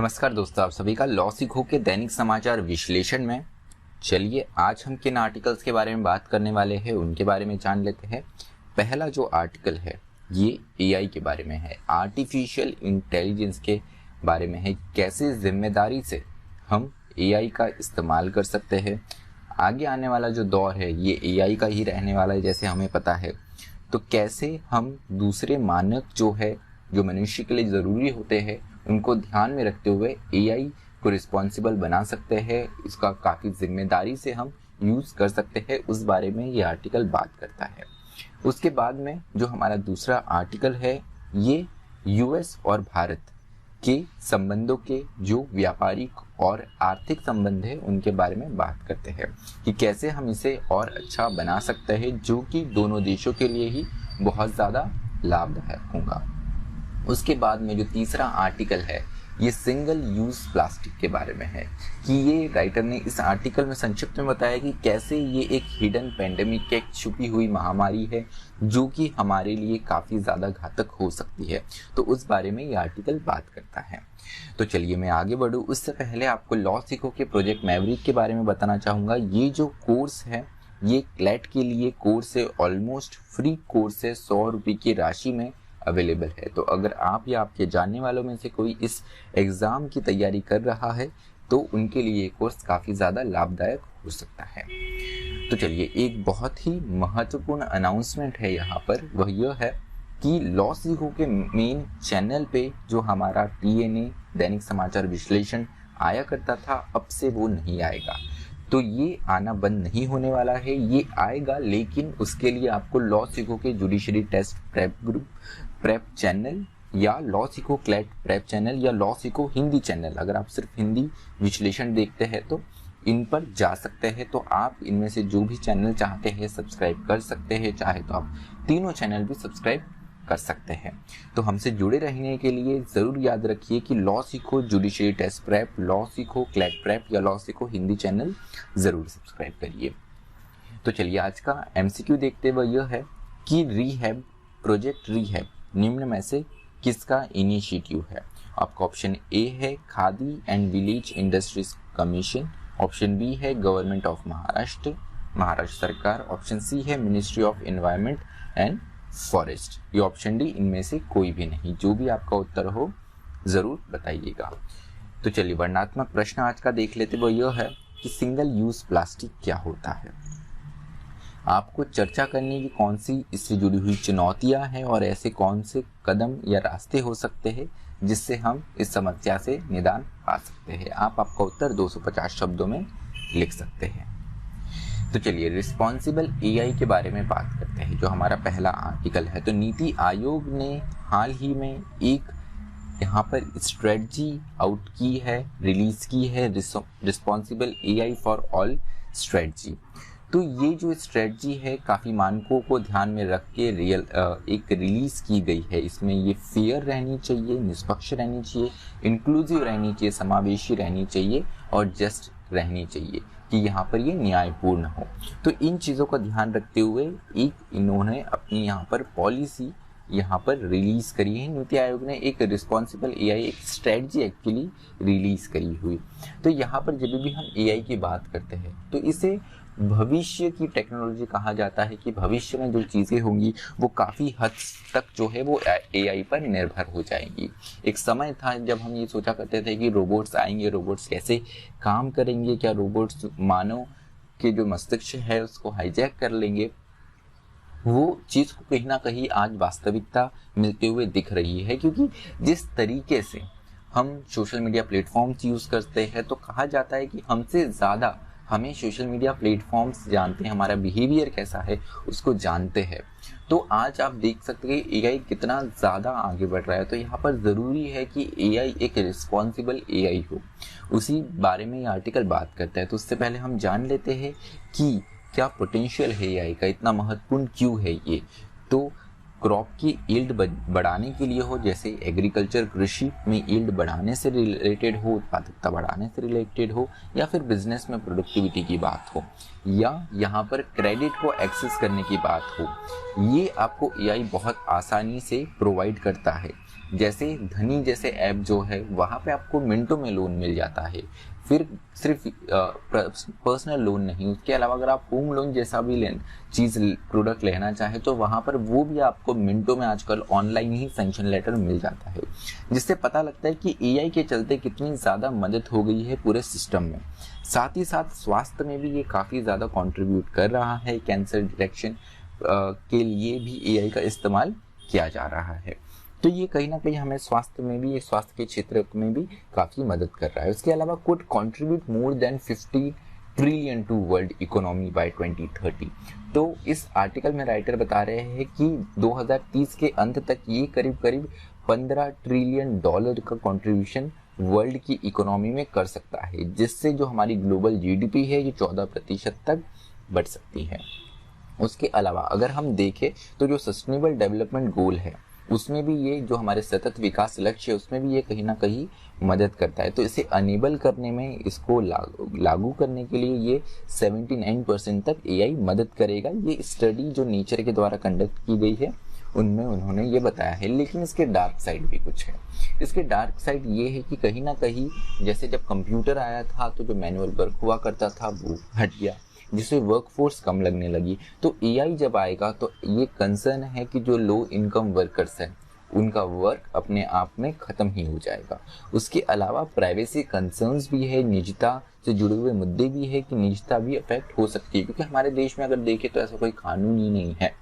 नमस्कार दोस्तों, आप सभी का लॉ सीखो के दैनिक समाचार विश्लेषण में। चलिए आज हम किन आर्टिकल्स के बारे में बात करने वाले हैं उनके बारे में जान लेते हैं। पहला जो आर्टिकल है ये एआई के बारे में है, आर्टिफिशियल इंटेलिजेंस के बारे में है। कैसे जिम्मेदारी से हम एआई का इस्तेमाल कर सकते हैं। आगे आने वाला जो दौर है ये एआई का ही रहने वाला है जैसे हमें पता है। तो कैसे हम दूसरे मानक जो है, जो मनुष्य के लिए ज़रूरी होते हैं, उनको ध्यान में रखते हुए एआई को रिस्पॉन्सिबल बना सकते हैं, इसका काफ़ी जिम्मेदारी से हम यूज़ कर सकते हैं, उस बारे में ये आर्टिकल बात करता है। उसके बाद में जो हमारा दूसरा आर्टिकल है ये यूएस और भारत के संबंधों के जो व्यापारिक और आर्थिक संबंध है उनके बारे में बात करते हैं कि कैसे हम इसे और अच्छा बना सकते हैं, जो कि दोनों देशों के लिए ही बहुत ज़्यादा लाभदायक होगा। उसके बाद में जो तीसरा आर्टिकल है ये सिंगल यूज़ प्लास्टिक के बारे में है कि ये राइटर ने इस आर्टिकल में संक्षिप्त में बताया कि कैसे ये एक हिडन पेंडेमिक, एक छुपी हुई महामारी है जो कि हमारे लिए काफ़ी ज़्यादा घातक हो सकती है। तो उस बारे में ये आर्टिकल बात करता है। तो चलिए मैं आगे बढ़ूँ, उससे पहले आपको लॉ सीखो के प्रोजेक्ट मैवरिक के बारे में बताना चाहूँगा। ये जो कोर्स है ये क्लैट के लिए कोर्स है, ऑलमोस्ट फ्री कोर्स है, 100 रुपये की राशि में अवेलेबल है। तो अगर आप या आपके जानने वालों में से कोई इस एग्ज़ाम की तैयारी कर रहा है तो उनके लिए ये कोर्स काफ़ी ज़्यादा लाभदायक हो सकता है। तो चलिए एक बहुत ही महत्वपूर्ण अनाउंसमेंट है यहाँ पर, वह यह है कि लॉ सीखो के मेन चैनल पे जो हमारा टीएनए दैनिक समाचार विश्लेषण आया करता था अब से वो नहीं आएगा। तो ये आना बंद नहीं होने वाला है, ये आएगा, लेकिन उसके लिए आपको लॉ सीखो के judiciary test prep group prep channel या Law Sikho CLAT prep channel या लॉ सीखो हिंदी चैनल, अगर आप सिर्फ हिंदी विश्लेषण देखते हैं तो इन पर जा सकते हैं। तो आप इनमें से जो भी चैनल चाहते हैं सब्सक्राइब कर सकते हैं, चाहे तो आप तीनों चैनल भी सब्सक्राइब कर सकते हैं। तो हमसे जुड़े रहने के लिए ज़रूर याद रखिए कि लॉ सीखो judiciary test prep, law Sikho CLAT prep या लॉ सीखो हिंदी चैनल ज़रूर सब्सक्राइब करिए। तो चलिए आज का एमसीक्यू देखते हुए यह है कि रीहैब, प्रोजेक्ट रीहैब निम्न में से किसका इनिशिएटिव है। आपका ऑप्शन ए है Khadi and village industries commission, option B है गवर्नमेंट ऑफ महाराष्ट्र, महाराष्ट्र सरकार, ऑप्शन सी है ministry of environment and forest, ये ऑप्शन डी इनमें से कोई भी नहीं। जो भी आपका उत्तर हो ज़रूर बताइएगा। तो चलिए वर्णनात्मक प्रश्न आज का देख लेते, वो यह है कि सिंगल यूज़ प्लास्टिक क्या होता है। आपको चर्चा करने की कौन सी इससे जुड़ी हुई चुनौतियां हैं और ऐसे कौन से कदम या रास्ते हो सकते हैं जिससे हम इस समस्या से निदान पा सकते हैं। आप आपका उत्तर 250 शब्दों में लिख सकते हैं। तो चलिए रिस्पॉन्सिबल एआई के बारे में बात करते हैं, जो हमारा पहला आर्टिकल है। तो नीति आयोग ने हाल ही में एक यहाँ पर स्ट्रेटजी आउट की है, रिलीज की है, responsible AI for all strategy. तो ये जो स्ट्रेटजी है काफ़ी मानकों को ध्यान में रख के एक रिलीज़ की गई है। इसमें ये फेयर रहनी चाहिए, निष्पक्ष रहनी चाहिए, इंक्लूसिव रहनी चाहिए, समावेशी रहनी चाहिए और जस्ट रहनी चाहिए कि यहाँ पर ये न्यायपूर्ण हो। तो इन चीज़ों का ध्यान रखते हुए एक इन्होंने अपनी यहाँ पर पॉलिसी यहाँ पर रिलीज़ करी है। नीति आयोग ने एक रिस्पॉन्सिबल एआई, एक स्ट्रेटजी एक्चुअली रिलीज़ करी हुई। तो यहाँ पर जब भी हम एआई की बात करते हैं तो इसे भविष्य की टेक्नोलॉजी कहा जाता है कि भविष्य में जो चीज़ें होंगी वो काफ़ी हद तक जो है वो एआई पर निर्भर हो जाएंगी। एक समय था जब हम ये सोचा करते थे कि रोबोट्स आएंगे, रोबोट्स कैसे काम करेंगे, क्या रोबोट्स मानव के जो मस्तिष्क है उसको हाईजैक कर लेंगे। वो चीज़ को कहीं ना कहीं आज वास्तविकता मिलते हुए दिख रही है, क्योंकि जिस तरीके से हम सोशल मीडिया प्लेटफॉर्म्स यूज़ करते हैं तो कहा जाता है कि हमसे ज़्यादा हमें सोशल मीडिया प्लेटफॉर्म्स जानते हैं, हमारा बिहेवियर कैसा है उसको जानते हैं। तो आज आप देख सकते हैं एआई कितना ज़्यादा आगे बढ़ रहा है। तो यहाँ पर ज़रूरी है कि एआई एक रिस्पॉन्सिबल एआई हो, उसी बारे में ये आर्टिकल बात करता है। तो उससे पहले हम जान लेते हैं कि क्या पोटेंशियल है एआई का, इतना महत्वपूर्ण क्यों है ये। तो क्रॉप की यील्ड बढ़ाने के लिए हो, जैसे एग्रीकल्चर कृषि में यील्ड बढ़ाने से रिलेटेड हो, उत्पादकता बढ़ाने से रिलेटेड हो, या फिर बिजनेस में प्रोडक्टिविटी की बात हो, या यहाँ पर क्रेडिट को एक्सेस करने की बात हो, ये आपको एआई बहुत आसानी से प्रोवाइड करता है। जैसे धनी जैसे ऐप जो है वहाँ पे आपको मिनटों में लोन मिल जाता है। फिर सिर्फ पर्सनल लोन नहीं, उसके अलावा अगर आप होम लोन जैसा भी चीज़ प्रोडक्ट लेना चाहे तो वहाँ पर वो भी आपको मिनटों में आजकल ऑनलाइन ही सैंक्शन लेटर मिल जाता है, जिससे पता लगता है कि एआई के चलते कितनी ज़्यादा मदद हो गई है पूरे सिस्टम में। साथ ही साथ स्वास्थ्य में भी ये काफ़ी ज़्यादा कंट्रीब्यूट कर रहा है। कैंसर डिटेक्शन के लिए भी एआई का इस्तेमाल किया जा रहा है। तो ये कहीं ना कहीं हमें स्वास्थ्य में भी, स्वास्थ्य के क्षेत्र में भी काफ़ी मदद कर रहा है। उसके अलावा could contribute more than 50 trillion to world economy by 2030। तो इस आर्टिकल में राइटर बता रहे हैं कि 2030 के अंत तक ये करीब करीब 15 ट्रिलियन डॉलर का कंट्रीब्यूशन वर्ल्ड की इकोनॉमी में कर सकता है, जिससे जो हमारी ग्लोबल जीडीपी है ये 14% तक बढ़ सकती है। उसके अलावा अगर हम देखें तो जो सस्टेनेबल डेवलपमेंट गोल है उसमें भी ये, जो हमारे सतत विकास लक्ष्य है उसमें भी ये कहीं ना कहीं मदद करता है। तो इसे अनेबल करने में, इसको लागू करने के लिए ये 79% तक एआई मदद करेगा। ये स्टडी जो नेचर के द्वारा कंडक्ट की गई है उनमें उन्होंने ये बताया है। लेकिन इसके डार्क साइड भी कुछ है। इसके डार्क साइड ये है कि कहीं ना कहीं जैसे जब कंप्यूटर आया था तो जो मैनुअल वर्क हुआ करता था वो हट गया, जिससे वर्कफोर्स कम लगने लगी। तो एआई जब आएगा तो ये कंसर्न है कि जो लो इनकम वर्कर्स हैं उनका वर्क अपने आप में खत्म ही हो जाएगा। उसके अलावा प्राइवेसी कंसर्न्स भी है, निजता से जुड़े हुए मुद्दे भी है कि निजता भी अफेक्ट हो सकती है, क्योंकि हमारे देश में अगर देखें तो ऐसा कोई कानून ही नहीं है।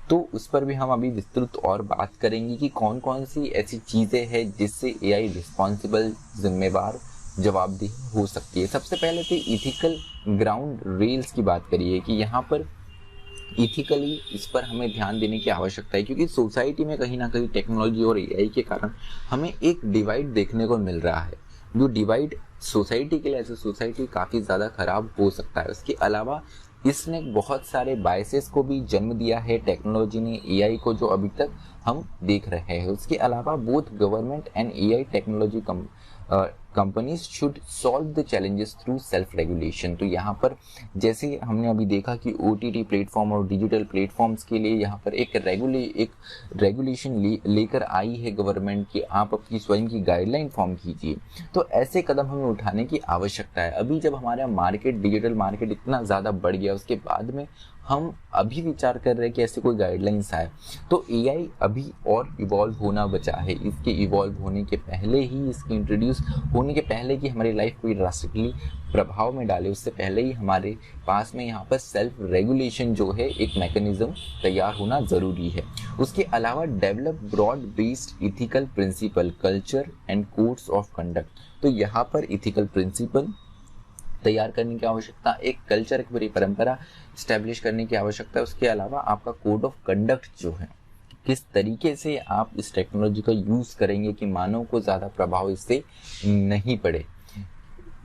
तो उस पर भी हम अभी विस्तृत और बात करेंगे कि कौन कौन सी ऐसी चीज़ें हैं जिससे एआई रिस्पॉन्सिबल, जिम्मेवार, जवाबदेही हो सकती है। सबसे पहले तो इथिकल ग्राउंड रेल्स की बात करिए कि यहाँ पर इथिकली इस पर हमें ध्यान देने की आवश्यकता है, क्योंकि सोसाइटी में कहीं ना कहीं टेक्नोलॉजी और एआई के कारण हमें एक डिवाइड देखने को मिल रहा है। जो डिवाइड सोसाइटी के लिए, ऐसे सोसाइटी काफ़ी ज़्यादा खराब हो सकता है। उसके अलावा इसने बहुत सारे बायसेस को भी जन्म दिया है टेक्नोलॉजी ने, एआई को, जो अभी तक हम देख रहे हैं। उसके अलावा both government and AI technology companies should solve the challenges through self regulation. तो यहाँ पर जैसे हमने अभी देखा कि ओटीटी प्लेटफॉर्म और डिजिटल प्लेटफॉर्म्स के लिए यहाँ पर एक रेगुलेशन लेकर आई है गवर्नमेंट की, आप अपनी स्वयं की गाइडलाइन फॉर्म कीजिए। तो ऐसे कदम हमें उठाने की आवश्यकता है। अभी जब हमारा मार्केट, डिजिटल मार्केट इतना ज़्यादा बढ़ गया, उसके बाद में हम अभी विचार कर रहे हैं कि ऐसे कोई गाइडलाइंस आए, तो एआई अभी और इवॉल्व होना बचा है। इसके इवॉल्व होने के पहले ही, इसके इंट्रोड्यूस होने के पहले कि हमारी लाइफ कोई ड्रास्टिकली प्रभाव में डाले, उससे पहले ही हमारे पास में यहाँ पर सेल्फ रेगुलेशन जो है एक मैकेनिज्म तैयार होना ज़रूरी है। उसके अलावा develop broad based ethical principle, culture and codes of conduct. तो यहाँ पर इथिकल प्रिंसिपल तैयार करने की आवश्यकता, एक कल्चर, एक पूरी परंपरा स्टैब्लिश करने की आवश्यकता है। उसके अलावा आपका कोड ऑफ कंडक्ट जो है, किस तरीके से आप इस टेक्नोलॉजी का यूज़ करेंगे कि मानव को ज़्यादा प्रभाव इससे नहीं पड़े,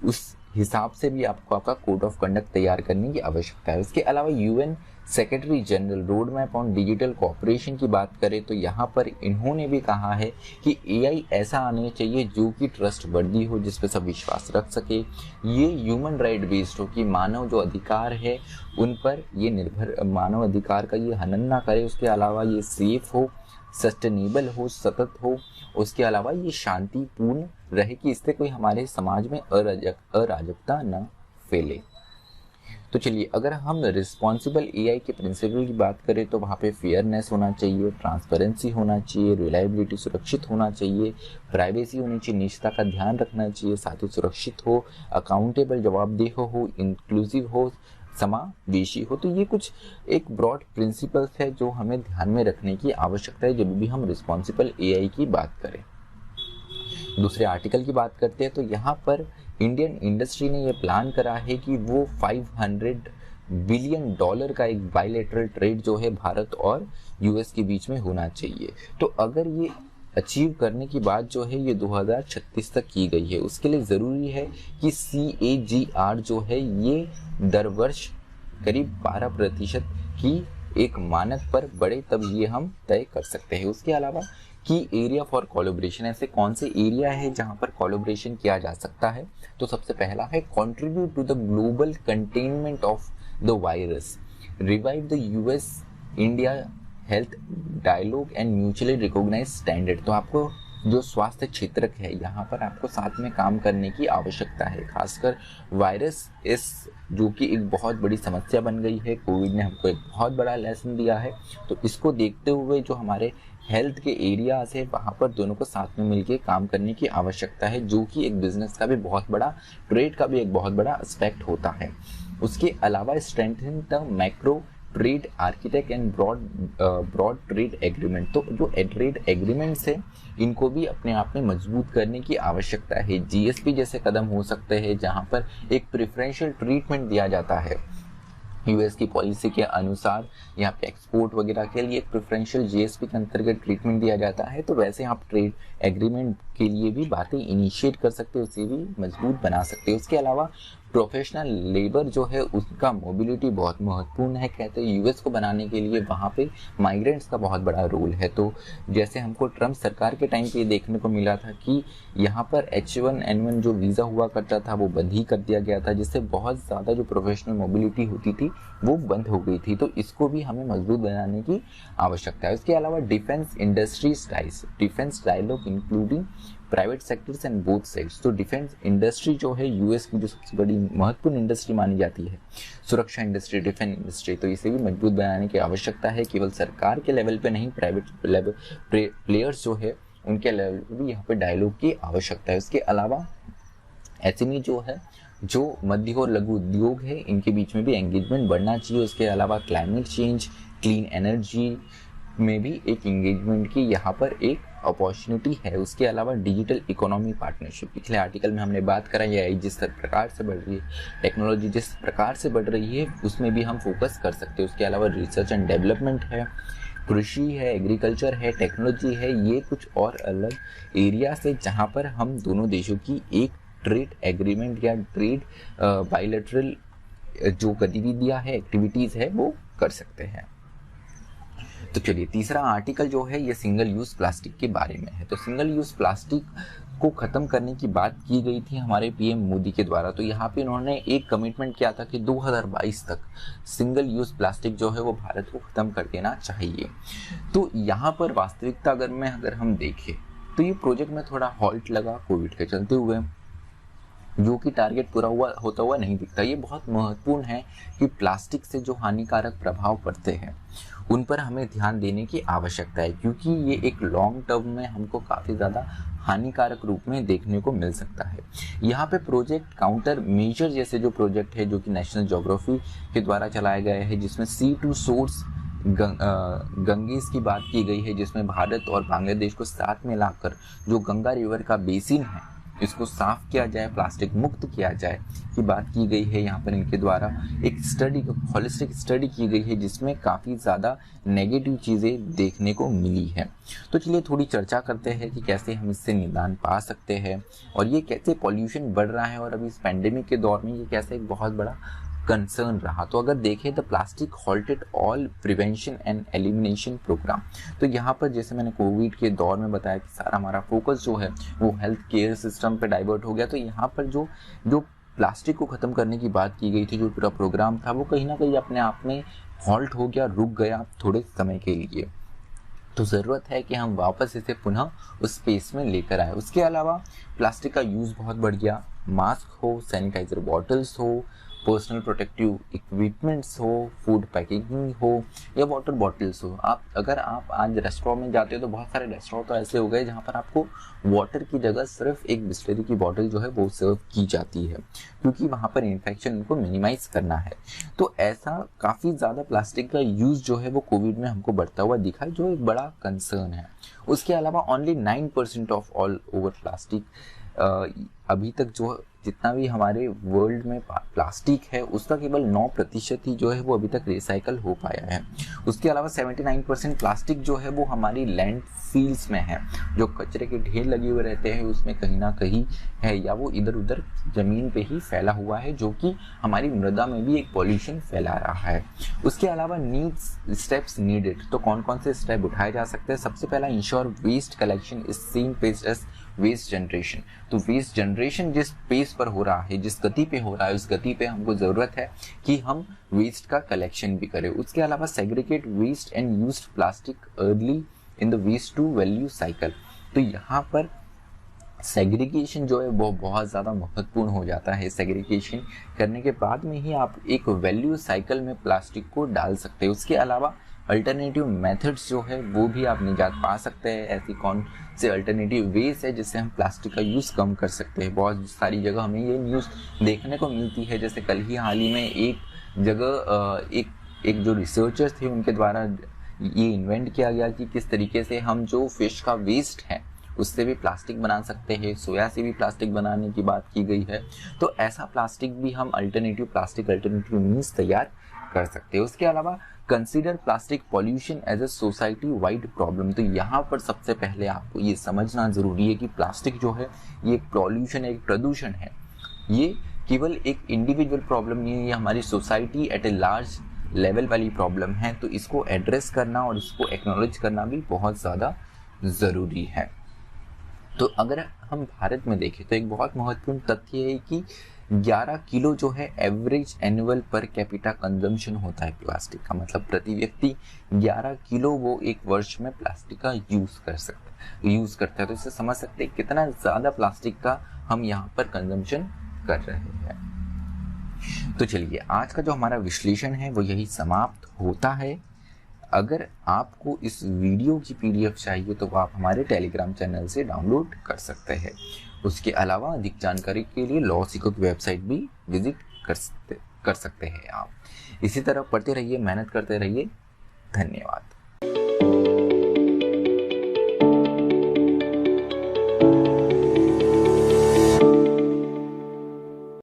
उस हिसाब से भी आपको आपका कोड ऑफ कंडक्ट तैयार करने की आवश्यकता है। उसके अलावा UN secretary general road map on digital cooperation की बात करें तो यहाँ पर इन्होंने भी कहा है कि एआई ऐसा आना चाहिए जो कि ट्रस्ट वर्दी हो, जिस पे सब विश्वास रख सके, ये ह्यूमन राइट बेस्ड हो, कि मानव जो अधिकार है उन पर ये निर्भर, मानव अधिकार का ये हनन ना करे। उसके अलावा ये सेफ हो, सस्टेनेबल हो, सतत हो। उसके अलावा ये शांतिपूर्ण रहे कि इससे कोई हमारे समाज में अराजकता न फैले। तो चलिए, अगर हम रिस्पॉन्सिबल एआई के प्रिंसिपल की बात करें तो वहाँ पे फेयरनेस होना चाहिए, ट्रांसपेरेंसी होना चाहिए, रिलायबिलिटी सुरक्षित होना चाहिए, प्राइवेसी होनी चाहिए, निजता का ध्यान रखना चाहिए, साथ ही सुरक्षित हो, अकाउंटेबल, जवाबदेह हो, इंक्लूसिव हो, समावेशी हो। तो ये कुछ एक ब्रॉड प्रिंसिपल्स है जो हमें ध्यान में रखने की आवश्यकता है जब भी हम रिस्पॉन्सिबल एआई की बात करें। दूसरे आर्टिकल की बात करते हैं तो यहाँ पर इंडियन इंडस्ट्री ने ये प्लान करा है कि वो $500 बिलियन का एक बायलैटरल ट्रेड जो है भारत और यूएस के बीच में होना चाहिए। तो अगर ये अचीव करने की बात जो है ये 2036 तक की गई है, उसके लिए ज़रूरी है कि CAGR जो है ये दर वर्ष करीब 12% की एक मानक पर बढ़े तब ये हम तय कर सकते हैं। उसके अलावा की एरिया फॉर कोलैबोरेशन, ऐसे कौन से एरिया है जहां पर कोलैबोरेशन किया जा सकता है? तो सबसे पहला है contribute to the global containment of the virus, revive the US India health dialogue and mutually recognised standard. तो आपको जो स्वास्थ्य क्षेत्र है यहाँ पर आपको साथ में काम करने की आवश्यकता है, खासकर वायरस इस जो कि एक बहुत बड़ी समस्या बन गई है। कोविड ने हमको एक बहुत बड़ा लेसन दिया है, तो इसको देखते हुए जो हमारे हेल्थ के एरियाज है वहाँ पर दोनों को साथ में मिलकर काम करने की आवश्यकता है, जो कि एक बिजनेस का भी बहुत बड़ा, ट्रेड का भी एक बहुत बड़ा एस्पेक्ट होता है। उसके अलावा strengthen the macro trade architect and broad trade agreement, तो जो ट्रेड एग्रीमेंट्स है इनको भी अपने आप में मजबूत करने की आवश्यकता है। जीएसपी जैसे कदम हो सकते हैं जहां पर एक प्रेफरेंशियल ट्रीटमेंट दिया जाता है यूएस की पॉलिसी के अनुसार, यहाँ पे एक्सपोर्ट वगैरह के लिए एक प्रेफरेंशियल जीएसपी के अंतर्गत ट्रीटमेंट दिया जाता है। तो वैसे आप ट्रेड एग्रीमेंट के लिए भी बातें इनिशिएट कर सकते हो, उसे भी मजबूत बना सकते हो। उसके अलावा प्रोफेशनल लेबर जो है उसका मोबिलिटी बहुत महत्वपूर्ण है, कहते हैं यूएस को बनाने के लिए वहाँ पे माइग्रेंट्स का बहुत बड़ा रोल है। तो जैसे हमको ट्रम्प सरकार के टाइम पे देखने को मिला था कि यहाँ पर H1N1 जो वीज़ा हुआ करता था वो बंद ही कर दिया गया था, जिससे बहुत ज़्यादा जो प्रोफेशनल मोबिलिटी होती थी वो बंद हो गई थी। तो इसको भी हमें मजबूत बनाने की आवश्यकता है। उसके अलावा defence industry styles, defence dialogue including private sectors and both sides. तो डिफेंस इंडस्ट्री जो है यूएस की जो सबसे बड़ी महत्वपूर्ण इंडस्ट्री मानी जाती है, सुरक्षा इंडस्ट्री, डिफेंस इंडस्ट्री, तो इसे भी मजबूत बनाने की आवश्यकता है। केवल सरकार के लेवल पे नहीं, प्राइवेट लेवल प्लेयर्स जो है उनके लेवल पे भी यहाँ पे डायलॉग की आवश्यकता है। उसके अलावा एसएमई जो है, जो मध्य और लघु उद्योग है, इनके बीच में भी एंगेजमेंट बढ़ना चाहिए। उसके अलावा क्लाइमेट चेंज, क्लीन एनर्जी में भी एक एंगेजमेंट की यहाँ पर एक अपॉर्चुनिटी है। उसके अलावा डिजिटल इकोनॉमी पार्टनरशिप, पिछले आर्टिकल में हमने बात करा, ये जिस प्रकार से बढ़ रही है, टेक्नोलॉजी जिस प्रकार से बढ़ रही है उसमें भी हम फोकस कर सकते हैं। उसके अलावा रिसर्च एंड डेवलपमेंट है, कृषि है, एग्रीकल्चर है, टेक्नोलॉजी है, ये कुछ और अलग एरिया से जहाँ पर हम दोनों देशों की एक ट्रेड एग्रीमेंट या ट्रेड बायलैटरल जो गतिविधियाँ है, एक्टिविटीज़ है, वो कर सकते हैं। तो चलिए तीसरा आर्टिकल जो है ये सिंगल यूज प्लास्टिक के बारे में है। तो सिंगल यूज प्लास्टिक को खत्म करने की बात की गई थी हमारे पीएम मोदी के द्वारा। तो यहाँ पे इन्होंने एक कमिटमेंट किया था कि 2022 तक सिंगल यूज प्लास्टिक जो है वो भारत को खत्म कर देना चाहिए। तो यहाँ पर वास्तविकता अगर हम देखें तो ये प्रोजेक्ट में थोड़ा हॉल्ट लगा कोविड के चलते हुए, जो कि टारगेट पूरा होता हुआ नहीं दिखता। ये बहुत महत्वपूर्ण है कि प्लास्टिक से जो हानिकारक प्रभाव पड़ते हैं उन पर हमें ध्यान देने की आवश्यकता है, क्योंकि ये एक लॉन्ग टर्म में हमको काफ़ी ज़्यादा हानिकारक रूप में देखने को मिल सकता है। यहाँ पे प्रोजेक्ट काउंटर मेजर जैसे जो प्रोजेक्ट है जो कि नेशनल ज्योग्राफी के द्वारा चलाया गया है, जिसमें C2 सोर्स गंगेस की बात की गई है, जिसमें भारत और बांग्लादेश को साथ में लाकर जो गंगा रिवर का बेसिन है इसको साफ किया जाए, प्लास्टिक मुक्त किया जाए की बात की गई है। यहाँ पर इनके द्वारा एक स्टडी, होलिस्टिक स्टडी की गई है जिसमें काफ़ी ज़्यादा नेगेटिव चीज़ें देखने को मिली है। तो चलिए थोड़ी चर्चा करते हैं कि कैसे हम इससे निदान पा सकते हैं और ये कैसे पॉल्यूशन बढ़ रहा है और अभी इस पैंडेमिक के दौर में ये कैसे एक बहुत बड़ा कंसर्न रहा। तो अगर देखें the plastic halted all prevention and elimination programme. तो यहाँ पर जैसे मैंने कोविड के दौर में बताया कि सारा हमारा फोकस जो है वो हेल्थ केयर सिस्टम पे डाइवर्ट हो गया। तो यहाँ पर जो प्लास्टिक को ख़त्म करने की बात की गई थी, जो पूरा प्रोग्राम था वो कहीं ना कहीं अपने आप में हॉल्ट हो गया, रुक गया थोड़े समय के लिए। तो ज़रूरत है कि हम वापस इसे पुनः उस स्पेस में लेकर आए। उसके अलावा प्लास्टिक का यूज़ बहुत बढ़ गया, मास्क हो, सैनिटाइजर बॉटल्स हो, पर्सनल प्रोटेक्टिव इक्विपमेंट्स हो, फूड पैकेजिंग हो या वाटर बॉटल्स हो। अगर आप आज रेस्टोरेंट में जाते हो तो बहुत सारे रेस्टोरेंट तो ऐसे हो गए जहाँ पर आपको वाटर की जगह सिर्फ एक बिस्लरी की बॉटल जो है वो सर्व की जाती है, क्योंकि वहाँ पर इन्फेक्शन को मिनिमाइज करना है। तो ऐसा काफ़ी ज़्यादा प्लास्टिक का यूज़ जो है वो कोविड में हमको बढ़ता हुआ दिखा, जो एक बड़ा कंसर्न है। उसके अलावा only 9% of all over plastic अभी तक जो जितना भी हमारे वर्ल्ड में प्लास्टिक है उसका केवल 9% ही जो है वो अभी तक रिसाइकल हो पाया है। उसके अलावा 79% प्लास्टिक जो है वो हमारी लैंड फील्ड्स में है, जो कचरे के ढेर लगे हुए रहते हैं उसमें कहीं ना कहीं है, या वो इधर उधर जमीन पे ही फैला हुआ है, जो कि हमारी मृदा में भी एक पॉल्यूशन फैला रहा है। उसके अलावा स्टेप्स नीडेड, तो कौन कौन से स्टेप उठाए जा सकते हैं? सबसे पहला, ensure waste collection is same pace as waste generation. तो वेस्ट जनरेशन जिस पेस पर हो रहा है, जिस गति पे हो रहा है, उस गति पे हमको जरूरत है कि हम वेस्ट का कलेक्शन भी करें। उसके अलावा segregate waste and used plastic early in the waste to value cycle. तो यहाँ पर सेग्रीगेशन जो है वो बहुत ज़्यादा महत्वपूर्ण हो जाता है। सेग्रीगेशन करने के बाद में ही आप एक वैल्यू साइकिल में प्लास्टिक को डाल सकते हैं। उसके अलावा अल्टरनेटिव मेथड्स जो है वो भी आप निजात पा सकते हैं। ऐसी कौन से अल्टरनेटिव वेज है जिससे हम प्लास्टिक का यूज़ कम कर सकते हैं? बहुत सारी जगह हमें ये न्यूज़ देखने को मिलती है। जैसे कल ही हाल ही में एक जगह एक जो रिसर्चर्स थे उनके द्वारा ये इन्वेंट किया गया कि किस तरीके से हम जो फिश का वेस्ट है उससे भी प्लास्टिक बना सकते हैं। सोया से भी प्लास्टिक बनाने की बात की गई है। तो ऐसा प्लास्टिक भी हम अल्टरनेटिव मीन्स तैयार कर सकते हैं। उसके अलावा consider plastic pollution as a society wide problem. तो यहाँ पर सबसे पहले आपको ये समझना जरूरी है कि प्लास्टिक जो है ये एक पॉल्यूशन है, एक प्रदूषण है। ये केवल एक इंडिविजुअल प्रॉब्लम नहीं है, ये हमारी society at a large level वाली प्रॉब्लम है। तो इसको एड्रेस करना और इसको एक्नॉलेज करना भी बहुत ज़्यादा ज़रूरी है। तो अगर हम भारत में देखें तो एक बहुत महत्वपूर्ण तथ्य है कि 11 किलो जो है average annual per capita consumption होता है प्लास्टिक का। मतलब प्रति व्यक्ति 11 किलो वो एक वर्ष में प्लास्टिक का यूज़ करते हैं। तो इससे समझ सकते हैं कितना ज़्यादा प्लास्टिक का हम यहाँ पर कंजम्पशन कर रहे हैं। तो चलिए, आज का जो हमारा विश्लेषण है वो यही समाप्त होता है। अगर आपको इस वीडियो की PDF चाहिए तो आप हमारे टेलीग्राम चैनल से डाउनलोड कर सकते हैं। उसके अलावा अधिक जानकारी के लिए लॉ सीखो की वेबसाइट भी विजिट कर सकते हैं आप। इसी तरह पढ़ते रहिए, मेहनत करते रहिए। धन्यवाद।